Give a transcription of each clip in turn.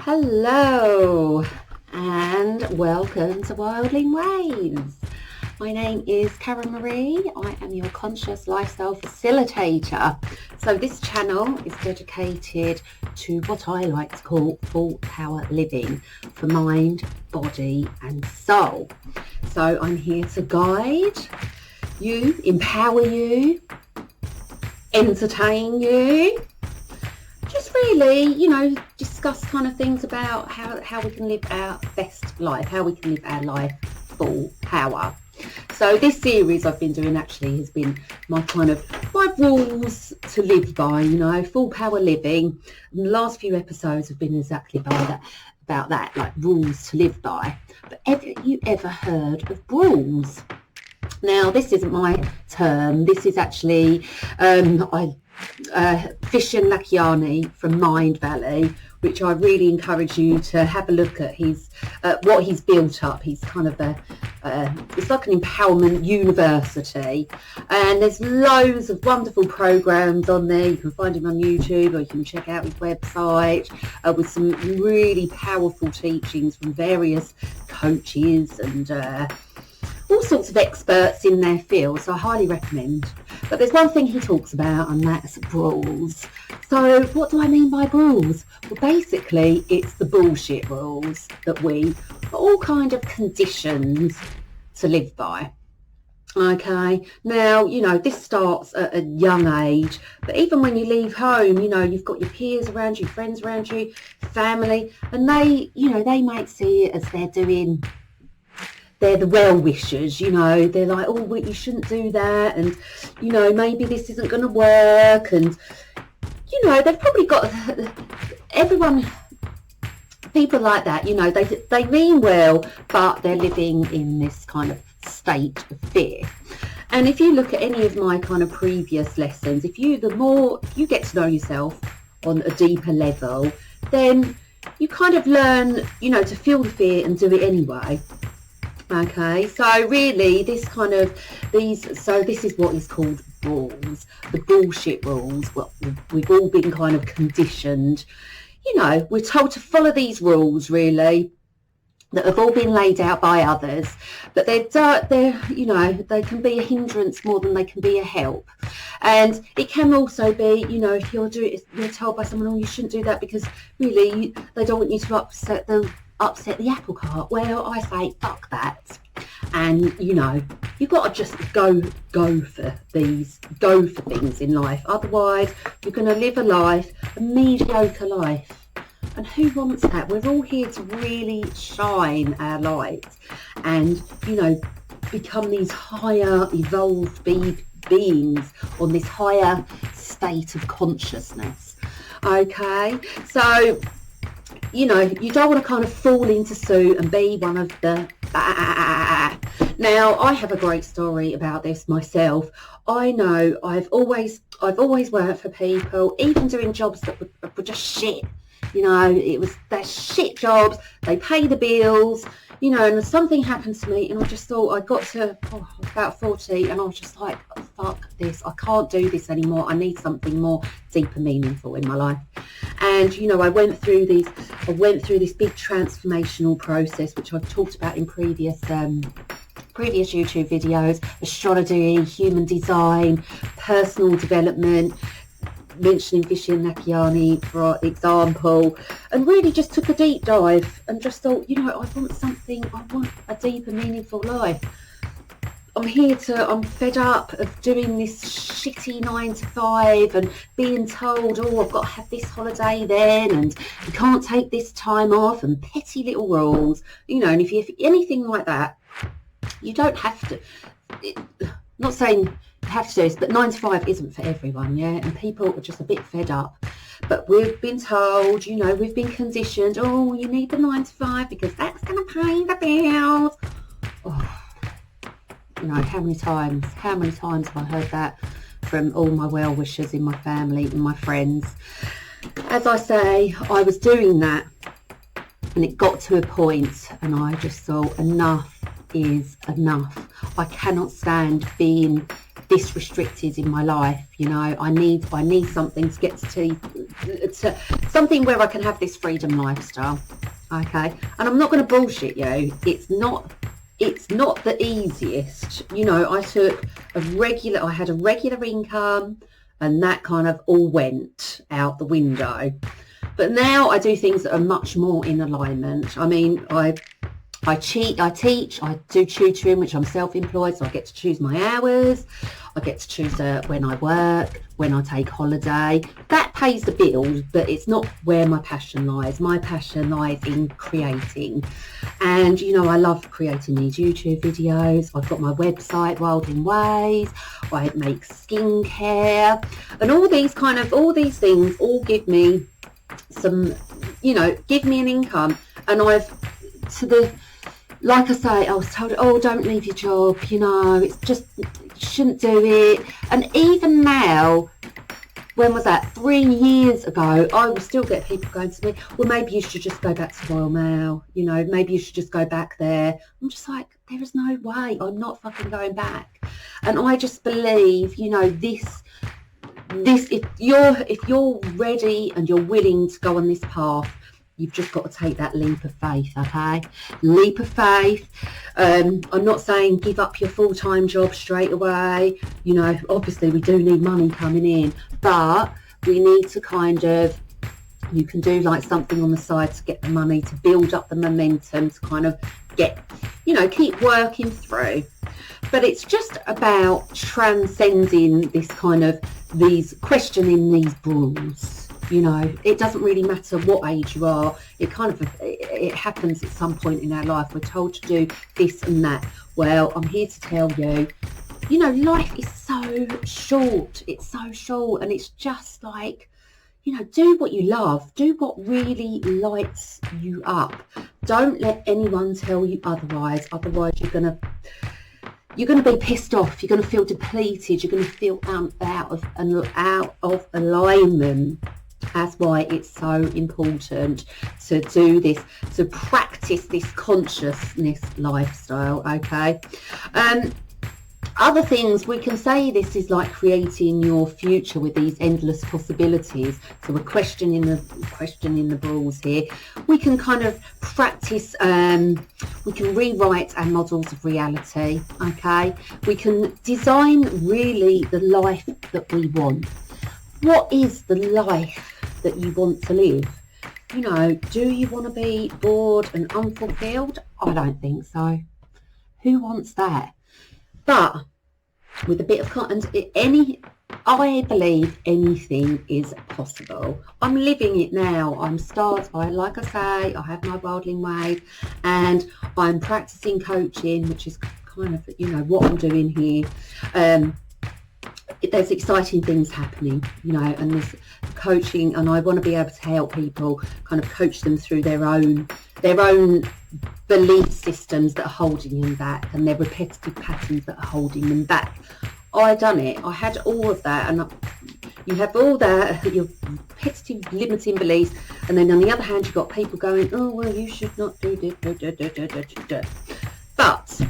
Hello and welcome to Wildling Ways. My name is Karen Marie. I am your conscious lifestyle facilitator. So this channel is dedicated to what I like to call full power living for mind, body and soul. So I'm here to guide you, empower you, entertain you, just really, discuss kind of things about how we can live our best life, how we can live our life full power. So this series I've been doing actually has been my rules to live by, full power living. And the last few episodes have been exactly about that, like rules to live by. But have you ever heard of rules? Now, this isn't my term. This is actually Vishen Lakhiani from Mind Valley, which I really encourage you to have a look at. What he's built up. He's kind of it's like an empowerment university, and there's loads of wonderful programs on there. You can find him on YouTube, or you can check out his website with some really powerful teachings from various coaches and all sorts of experts in their field, so I highly recommend. But there's one thing he talks about, and that's rules. So what do I mean by rules? Well, basically it's the bullshit rules that we are all kind of conditioned to live by. Okay, now, this starts at a young age, but even when you leave home, you've got your peers around you, friends around you, family, and they might see it as they're the well-wishers, they're like, oh, well, you shouldn't do that, and, maybe this isn't going to work, and, they've probably got people like that, they mean well, but they're living in this kind of state of fear. And if you look at any of my kind of previous lessons, if you get to know yourself on a deeper level, then you kind of learn, to feel the fear and do it anyway. Okay, so really this is what is called rules, the bullshit rules. Well, we've all been kind of conditioned, we're told to follow these rules really that have all been laid out by others, but they can be a hindrance more than they can be a help. And it can also be, if you're told by someone, oh, you shouldn't do that because really they don't want you to upset the apple cart. Well, I say fuck that, and you've got to just go for things in life. Otherwise you're going to live a mediocre life, and who wants that? We're all here to really shine our light and become these higher evolved beings on this higher state of consciousness. Okay, so you don't want to kind of fall into suit and be one of the Now, I have a great story about this myself. I know I've always worked for people, even doing jobs that were just shit. They're shit jobs, they pay the bills, and something happened to me, and I just thought, I got to about 40, and I was just like, fuck this, I can't do this anymore, I need something more deeper, meaningful in my life. And I went through this big transformational process, which I've talked about in previous YouTube videos: astrology, human design, personal development, mentioning Vishen Lakhiani for example, and really just took a deep dive and just thought, I want a deeper, meaningful life. I'm fed up of doing this shitty 9 to 5 and being told, oh, I've got to have this holiday then, and you can't take this time off, and petty little rules, and if you're anything like that, you don't have to. Not saying you have to do this, but 9 to 5 isn't for everyone, yeah, and people are just a bit fed up. But we've been told, we've been conditioned, oh, you need the 9 to 5 because that's going to pay the bills. Oh. How many times have I heard that from all my well-wishers in my family and my friends? As I say, I was doing that, and it got to a point, and I just thought, enough is enough. I cannot stand being this restricted in my life. I need something to something where I can have this freedom lifestyle. Okay, and I'm not going to bullshit you. It's not the easiest. You know, I had a regular income, and that kind of all went out the window. But now I do things that are much more in alignment. I mean, I teach, I do tutoring, which I'm self-employed, so I get to choose my hours. I get to choose when I work, when I take holiday. That pays the bills, but it's not where my passion lies. My passion lies in creating. And, you know, I love creating these YouTube videos. I've got my website, Wildling Ways. I make skincare. And all these things all give me some, you know, give me an income. And like I say, I was told, oh, don't leave your job, you know, it's just, you shouldn't do it. And even now, when was that? 3 years ago, I will still get people going to me, well, maybe you should just go back to Royal Mail, you know, maybe you should just go back there. I'm just like, there is no way, I'm not fucking going back. And I just believe, you know, this, if you're ready and you're willing to go on this path, you've just got to take that leap of faith, okay? Leap of faith. I'm not saying give up your full-time job straight away. You know, obviously we do need money coming in, but we need to kind of, you can do like something on the side to get the money, to build up the momentum, to kind of get, you know, keep working through. But it's just about transcending this kind of, questioning these rules. You know, it doesn't really matter what age you are. It happens at some point in our life. We're told to do this and that. Well, I'm here to tell you, you know, life is so short. It's so short, and it's just like, you know, do what you love. Do what really lights you up. Don't let anyone tell you otherwise. Otherwise, you're gonna be pissed off. You're gonna feel depleted. You're gonna feel out of alignment. That's why it's so important to do this, to practice this consciousness lifestyle, okay? Other things, we can say this is like creating your future with these endless possibilities. So we're questioning the rules here. We can kind of practice, we can rewrite our models of reality, okay? We can design really the life that we want. What is the life that you want to live? You know, do you want to be bored and unfulfilled? I don't think so. Who wants that? But with a bit of I believe anything is possible. I'm living it now. I'm started by, like I say, I have my Wildling Ways, and I'm practicing coaching, which is kind of, you know, what I'm doing here. There's exciting things happening, you know, and this coaching, and I want to be able to help people kind of coach them through their own belief systems that are holding them back, and their repetitive patterns that are holding them back. I done it. I had all of that, and you have all that, your repetitive limiting beliefs, and then on the other hand, you've got people going, oh, well, you should not do this. But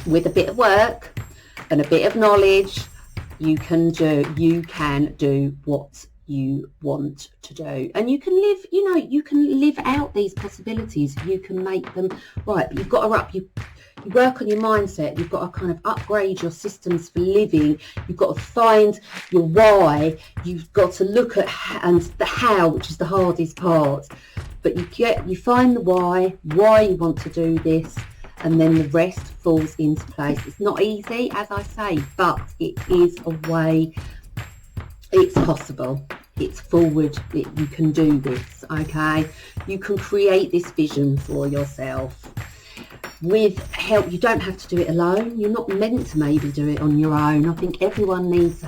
with a bit of work and a bit of knowledge, you can do what you want to do, and you can live, you know, you can live out these possibilities. You can make them right, but you've got to you work on your mindset. You've got to kind of upgrade your systems for living. You've got to find your why. You've got to look at the how, which is the hardest part, but you find the why you want to do this, and then the rest falls into place. It's not easy, as I say, but it is a way. It's possible. It's forward. You can do this, okay? You can create this vision for yourself with help. You don't have to do it alone. You're not meant to maybe do it on your own. I think everyone needs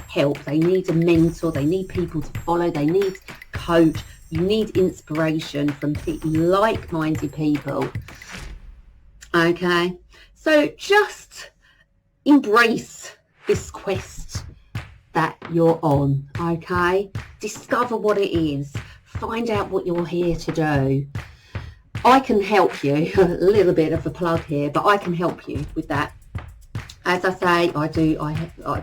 help. They need a mentor. They need people to follow. They need a coach. You need inspiration from like-minded people. Okay, so just embrace this quest that you're on, okay? Discover what it is. Find out what you're here to do. I can help you, a little bit of a plug here, but I can help you with that. As I say,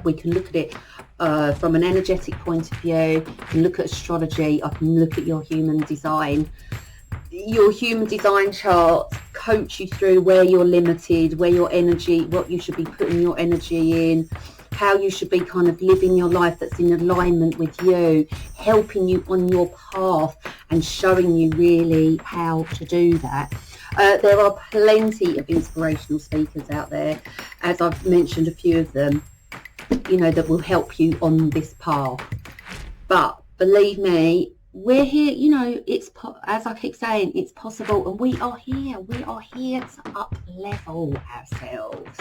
we can look at it from an energetic point of view. I can look at astrology, I can look at your human design chart, coach you through where you're limited, where your energy, what you should be putting your energy in, how you should be kind of living your life that's in alignment with you, helping you on your path and showing you really how to do that. There are plenty of inspirational speakers out there, as I've mentioned a few of them, you know, that will help you on this path. But believe me, we're here, you know, as I keep saying, it's possible, and we are here to up level ourselves.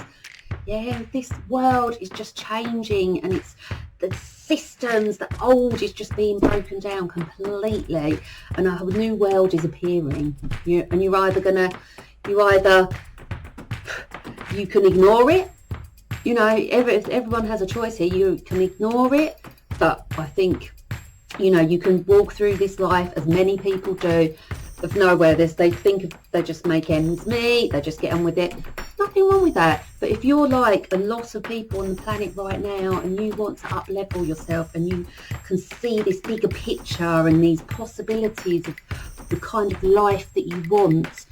Yeah, this world is just changing, and it's the systems, the old is just being broken down completely, and a new world is appearing. You can ignore it. You know, everyone has a choice here. You can ignore it, but I think, you know, you can walk through this life, as many people do, of nowhere. They just make ends meet, they just get on with it. Nothing wrong with that. But if you're like a lot of people on the planet right now, and you want to up level yourself, and you can see this bigger picture and these possibilities of the kind of life that you want,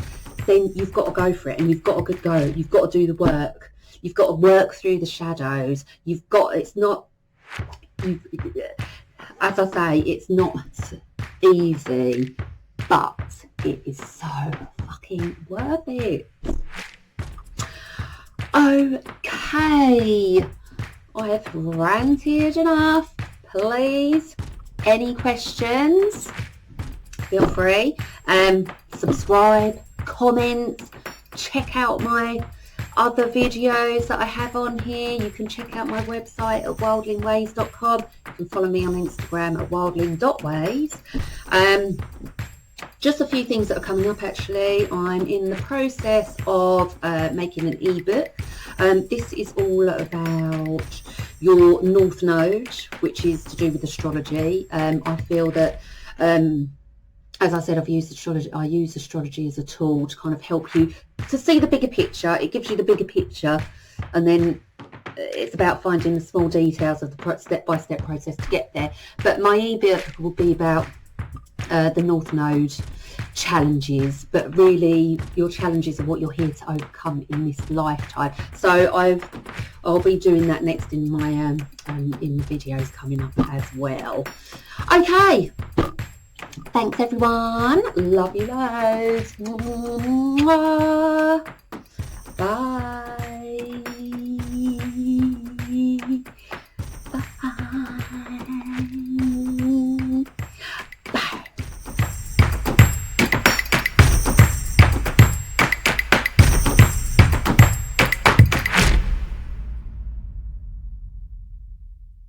then you've got to go for it, and you've got to go. You've got to do the work. You've got to work through the shadows. It's not, as I say, it's not easy, but it is so fucking worth it. Okay, I have ranted enough. Please, any questions, feel free. Subscribe, comment, check out my other videos that I have on here. You can check out my website at wildlingways.com. You can follow me on Instagram at wildling.ways. Just a few things that are coming up actually. I'm in the process of making an ebook. This is all about your North Node, which is to do with astrology. I feel that, as I said, I use astrology as a tool to kind of help you to see the bigger picture. It gives you the bigger picture, and then it's about finding the small details of the step-by-step process to get there. But my ebook will be about the North Node challenges, but really your challenges are what you're here to overcome in this lifetime. So I'll be doing that next in my in the videos coming up as well. Okay, thanks everyone, love you loads. Bye.